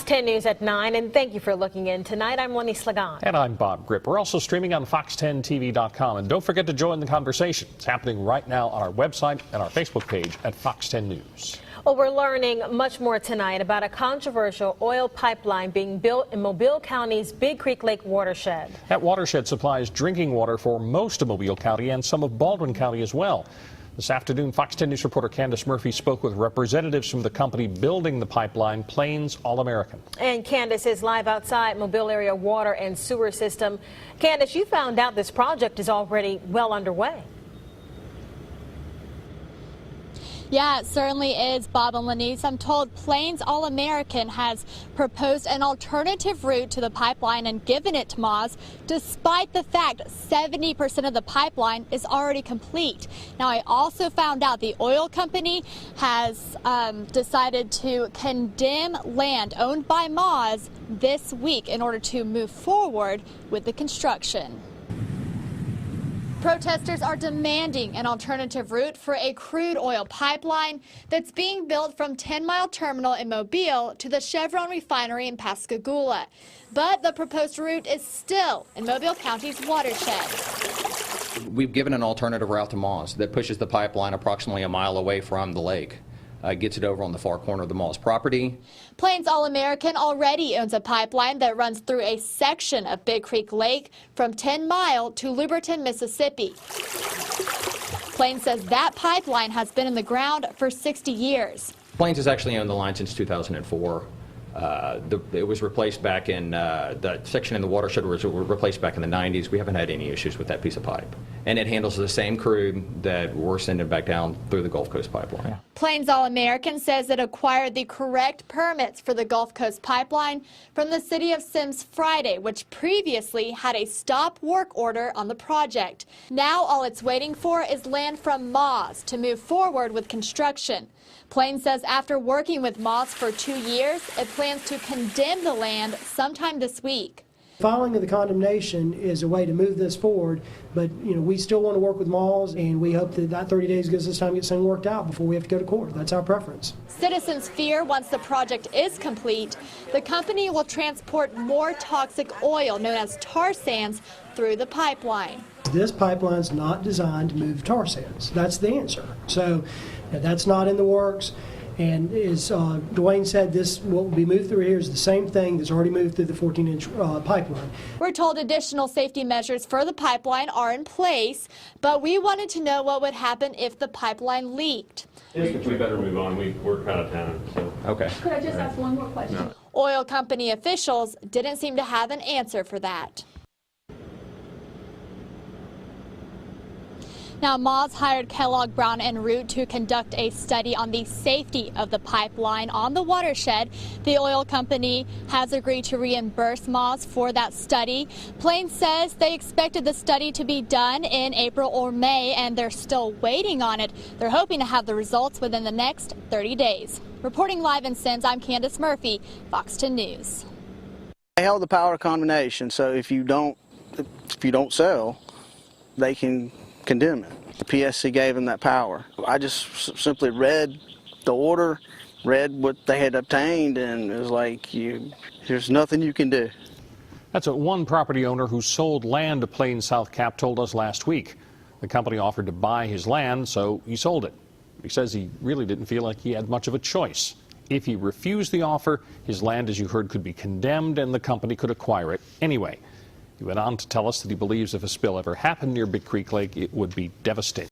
10 News at 9, and thank you for looking in tonight. I'm Lenny Slagan. And I'm Bob Grip. We're also streaming on fox10tv.com. And don't forget to join the conversation. It's happening right now on our website and our Facebook page at Fox 10 News. Well, we're learning much more tonight about a controversial oil pipeline being built in Mobile County's Big Creek Lake watershed. That watershed supplies drinking water for most of Mobile County and some of Baldwin County as well. This afternoon, Fox 10 News reporter Candace Murphy spoke with representatives from the company building the pipeline, Plains All American. And Candace is live outside Mobile area water and sewer system. Candace, you found out this project is already well underway. Yeah, it certainly is, Bob and Lenise. I'm told Plains All American has proposed an alternative route to the pipeline and given it to Moz, despite the fact 70% of the pipeline is already complete. Now, I also found out the oil company has decided to condemn land owned by Moz this week in order to move forward with the construction. Protesters are demanding an alternative route for a crude oil pipeline that's being built from 10 Mile Terminal in Mobile to the Chevron refinery in Pascagoula. But the proposed route is still in Mobile County's watershed. We've given an alternative route to Moz that pushes the pipeline approximately a mile away from the lake. Gets it over on the far corner of the Moz property. Plains All American already owns a pipeline that runs through a section of Big Creek Lake from 10 Mile to Luberton, Mississippi. Plains says that pipeline has been in the ground for 60 years. Plains has actually owned the line since 2004. It was replaced back in, the section in the watershed was replaced back in the 90s. We haven't had any issues with that piece of pipe. And it handles the same crude that we're sending back down through the Gulf Coast pipeline. Yeah. Plains All American says it acquired the correct permits for the Gulf Coast pipeline from the city of Sims Friday, which previously had a stop work order on the project. Now all it's waiting for is land from Moz to move forward with construction. Plains says after working with Moz for 2 years, it plans to condemn the land sometime this week. Filing of the condemnation is a way to move this forward, but we still want to work with Moz, and we hope that 30 days gives us time to get something worked out before we have to go to court. That's our preference. Citizens fear once the project is complete, the company will transport more toxic oil known as tar sands through the pipeline. This pipeline's not designed to move tar sands. That's the answer. So that's not in the works. And as Dwayne said, what will be moved through here is the same thing that's already moved through the 14-inch pipeline. We're told additional safety measures for the pipeline are in place, but we wanted to know what would happen if the pipeline leaked. I think we better move on. We're out of town. So. Okay. Could I just ask one more question? No. Oil company officials didn't seem to have an answer for that. Now, Moz hired Kellogg Brown & Root to conduct a study on the safety of the pipeline on the watershed. The oil company has agreed to reimburse Moz for that study. Plains says they expected the study to be done in April or May, and they're still waiting on it. They're hoping to have the results within the next 30 days. Reporting live in Sims, I'm Candace Murphy, Fox 10 News. They held the power of condemnation, so if you don't sell, they can condemn it. The PSC gave them that power. I just simply read the order, read what they had obtained, and it was like, there's nothing you can do. That's what one property owner who sold land to Plains Southcap told us last week. The company offered to buy his land, so he sold it. He says he really didn't feel like he had much of a choice. If he refused the offer, his land, as you heard, could be condemned and the company could acquire it anyway. He went on to tell us that he believes if a spill ever happened near Big Creek Lake, it would be devastating.